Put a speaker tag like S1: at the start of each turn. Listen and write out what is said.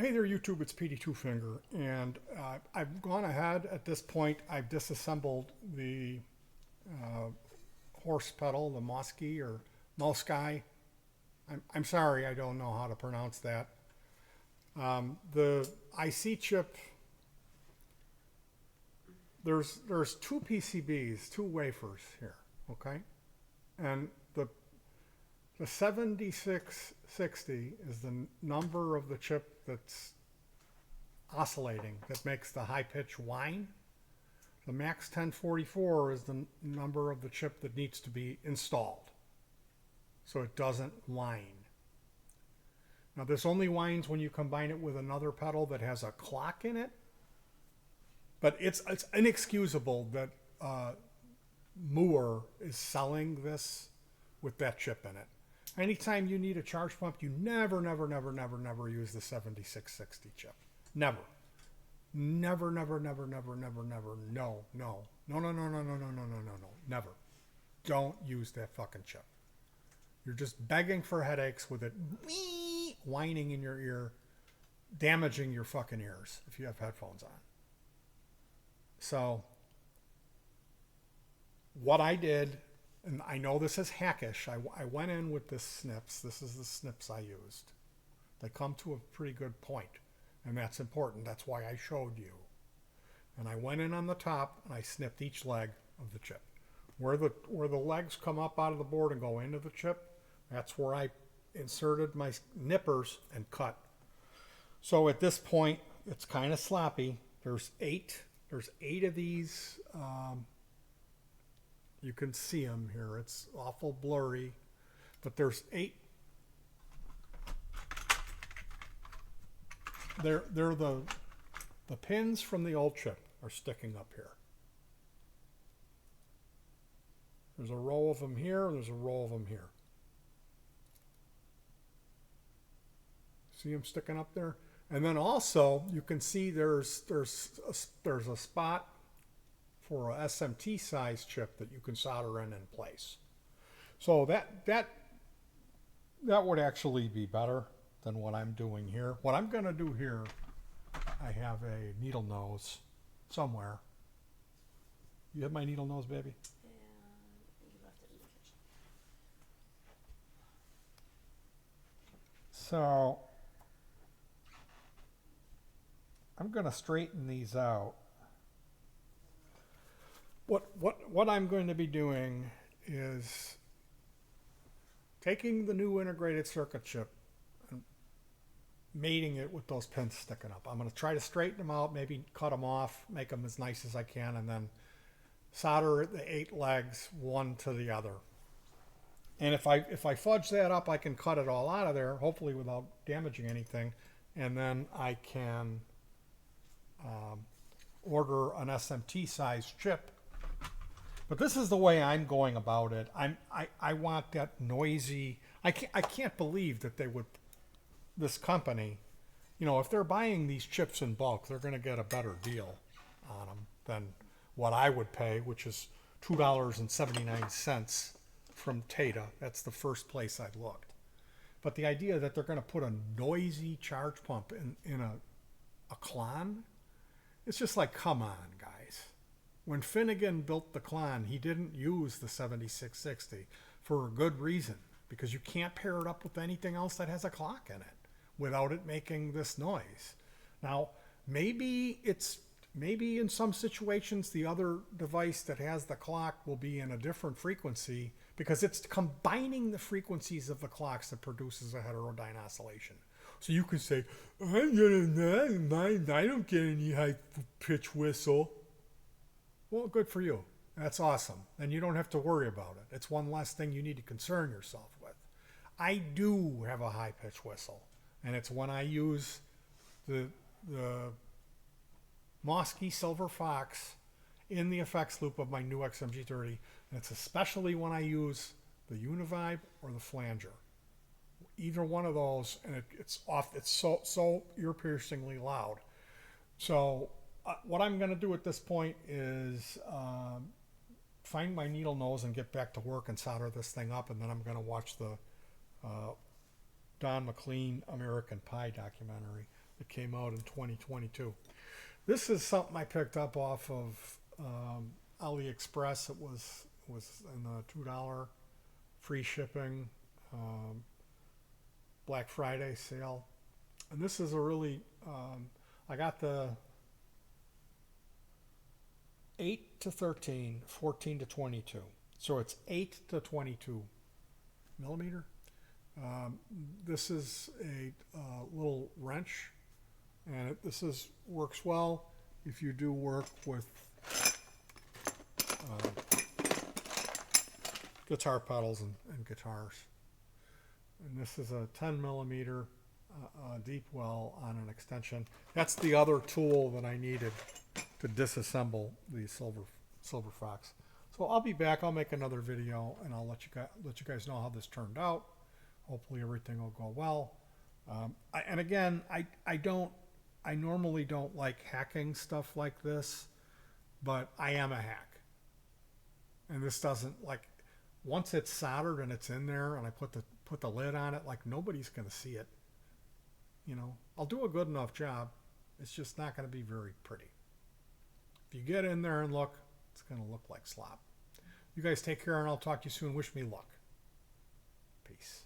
S1: Hey there, YouTube. It's PD Two Finger, and I've gone ahead at this point. I've disassembled the uh, horse pedal, the Mosky or Mosky. I'm sorry, I don't know how to pronounce that. The IC chip. There's two PCBs, two wafers here. Okay, and the 7660 is the number of the chip that's oscillating, that makes the high pitch whine. The max 1044 is the number of the chip that needs to be installed so it doesn't whine. Now this only whines when you combine it with another pedal that has a clock in it, but it's inexcusable that Moer is selling this with that chip in it. Anytime you need a charge pump, you never use the 7660 chip. Never. Never. No. Never. Don't use that fucking chip. You're just begging for headaches with it whining in your ear, damaging your fucking ears if you have headphones on. So, what I did, and I know this is hackish, I went in with this snips. This is the snips I used. They come to a pretty good point, and that's important. That's why I showed you. And I went in on the top, and I snipped each leg of the chip. Where the legs come up out of the board and go into the chip, that's where I inserted my nippers and cut. So at this point, it's kind of sloppy. There's eight of these. You can see them here. It's awful blurry, but there's 8. They're the pins from the old chip are sticking up here. There's a row of them here. There's a row of them here. See them sticking up there? And then also you can see there's a spot for a SMT size chip that you can solder in place. So that would actually be better than what I'm doing here. What I'm going to do here, I have a needle nose somewhere. You have my needle nose, baby?
S2: Yeah, you left it in the kitchen.
S1: So I'm going to straighten these out. What I'm going to be doing is taking the new integrated circuit chip and mating it with those pins sticking up. I'm going to try to straighten them out, maybe cut them off, make them as nice as I can, and then solder the 8 legs one to the other. And if I fudge that up, I can cut it all out of there, hopefully without damaging anything, and then I can order an SMT size chip. But this is the way I'm going about it. I want that noisy. I can't believe that they would, this company, you know, if they're buying these chips in bulk, they're going to get a better deal on them than what I would pay, which is $2.79 from Tata. That's the first place I looked. But the idea that they're going to put a noisy charge pump in a Klon, it's just like, come on, guys. When Finnegan built the Klon, he didn't use the 7660 for a good reason, because you can't pair it up with anything else that has a clock in it without it making this noise. Now, maybe in some situations the other device that has the clock will be in a different frequency because it's combining the frequencies of the clocks that produces a heterodyne oscillation. So you can say, I don't get any high pitch whistle. Well, good for you. That's awesome. And you don't have to worry about it. It's one less thing you need to concern yourself with. I do have a high pitch whistle, and it's when I use the Mosky Silver Fox in the effects loop of my new XMG30, and it's especially when I use the Univibe or the Flanger. Either one of those, and it's off. It's so ear-piercingly loud. So what I'm going to do at this point is find my needle nose and get back to work and solder this thing up, and then I'm going to watch the Don McLean American Pie documentary. that came out in 2022. This is something I picked up off of AliExpress. It was in the $2 free shipping Black Friday sale. And this is a really, I got the 8 to 13, 14 to 22. So it's 8 to 22 millimeter. This is a little wrench, and works well if you do work with guitar pedals and guitars. And this is a 10 millimeter deep well on an extension. That's the other tool that I needed to disassemble the Silver Fox. So I'll be back. I'll make another video, and I'll let you guys know how this turned out. Hopefully everything will go well. I normally don't like hacking stuff like this, but I am a hack. And this doesn't, like, once it's soldered and it's in there and I put the lid on it, like, nobody's going to see it. You know, I'll do a good enough job. It's just not going to be very pretty. If you get in there and look, it's going to look like slop. You guys take care, and I'll talk to you soon. Wish me luck. Peace.